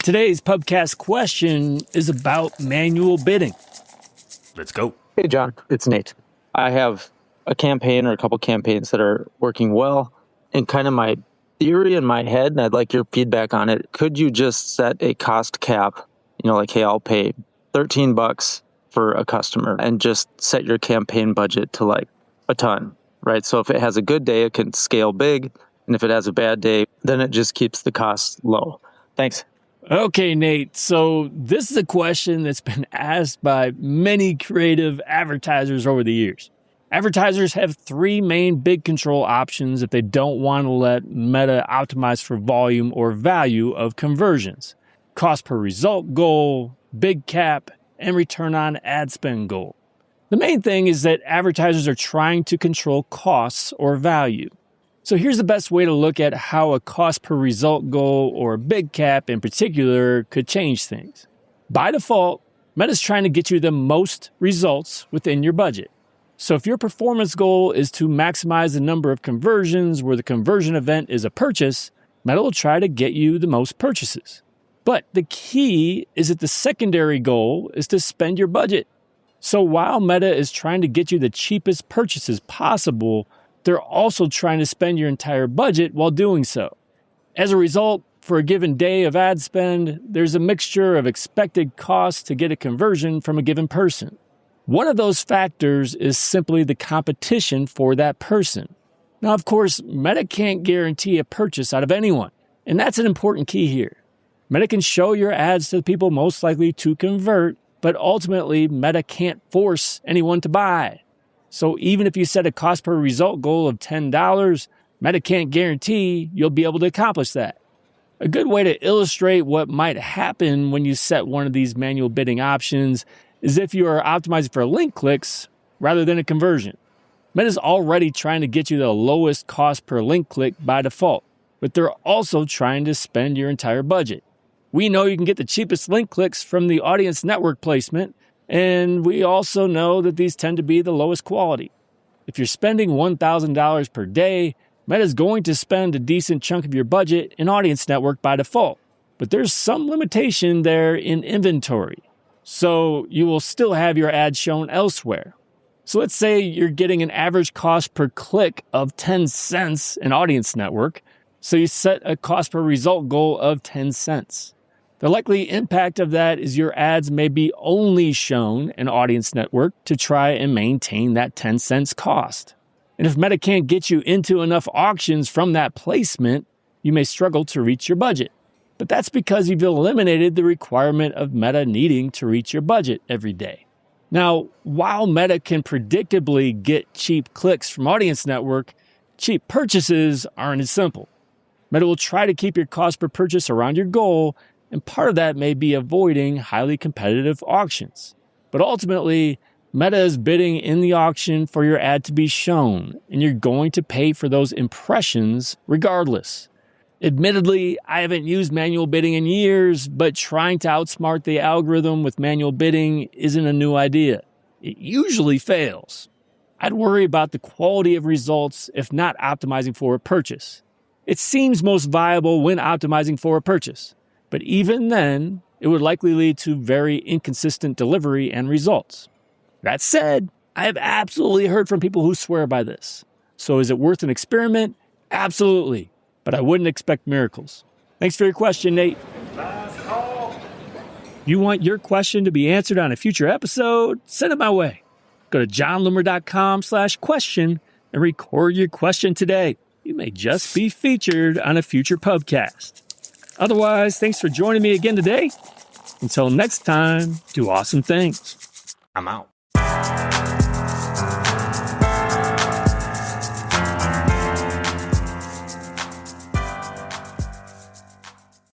Today's pubcast question is about manual bidding. Let's go. Hey, John, it's Nate. I have a campaign or a couple campaigns that are working well, and kind of my theory in my head, and I'd like your feedback on it. Could you just set a cost cap, like, hey, I'll pay $13 for a customer, and just set your campaign budget to like a ton, right? So if it has a good day, it can scale big. And if it has a bad day, then it just keeps the costs low. Thanks. Okay, Nate. So this is a question that's been asked by many creative advertisers over the years. Advertisers have three main bid control options if they don't want to let Meta optimize for volume or value of conversions: cost per result goal, bid cap, and return on ad spend goal. The main thing is that advertisers are trying to control costs or value. So here's the best way to look at how a cost per result goal or a bid cap in particular could change things. By default, Meta's trying to get you the most results within your budget. So if your performance goal is to maximize the number of conversions where the conversion event is a purchase, Meta will try to get you the most purchases. But the key is that the secondary goal is to spend your budget. So while Meta is trying to get you the cheapest purchases possible, they're also trying to spend your entire budget while doing so. As a result, for a given day of ad spend, there's a mixture of expected costs to get a conversion from a given person. One of those factors is simply the competition for that person. Now, of course, Meta can't guarantee a purchase out of anyone, and that's an important key here. Meta can show your ads to the people most likely to convert, but ultimately, Meta can't force anyone to buy. So even if you set a cost per result goal of $10, Meta can't guarantee you'll be able to accomplish that. A good way to illustrate what might happen when you set one of these manual bidding options is if you are optimizing for link clicks rather than a conversion. Meta's already trying to get you the lowest cost per link click by default, but they're also trying to spend your entire budget. We know you can get the cheapest link clicks from the audience network placement, and we also know that these tend to be the lowest quality. If you're spending $1,000 per day, Meta's going to spend a decent chunk of your budget in audience network by default, but there's some limitation there in inventory. So you will still have your ads shown elsewhere. So let's say you're getting an average cost per click of 10 cents in audience network, so you set a cost per result goal of 10 cents. The likely impact of that is your ads may be only shown in audience network to try and maintain that 10 cents cost. And if Meta can't get you into enough auctions from that placement, you may struggle to reach your budget. But that's because you've eliminated the requirement of Meta needing to reach your budget every day. Now, while Meta can predictably get cheap clicks from audience network, cheap purchases aren't as simple. Meta will try to keep your cost per purchase around your goal, and part of that may be avoiding highly competitive auctions. But ultimately, Meta is bidding in the auction for your ad to be shown, and you're going to pay for those impressions regardless. Admittedly, I haven't used manual bidding in years, but trying to outsmart the algorithm with manual bidding isn't a new idea. It usually fails. I'd worry about the quality of results if not optimizing for a purchase. It seems most viable when optimizing for a purchase, but even then, it would likely lead to very inconsistent delivery and results. That said, I have absolutely heard from people who swear by this. So is it worth an experiment? Absolutely. But I wouldn't expect miracles. Thanks for your question, Nate. You want your question to be answered on a future episode? Send it my way. Go to johnloomer.com/question and record your question today. You may just be featured on a future pubcast. Otherwise, thanks for joining me again today. Until next time, do awesome things. I'm out.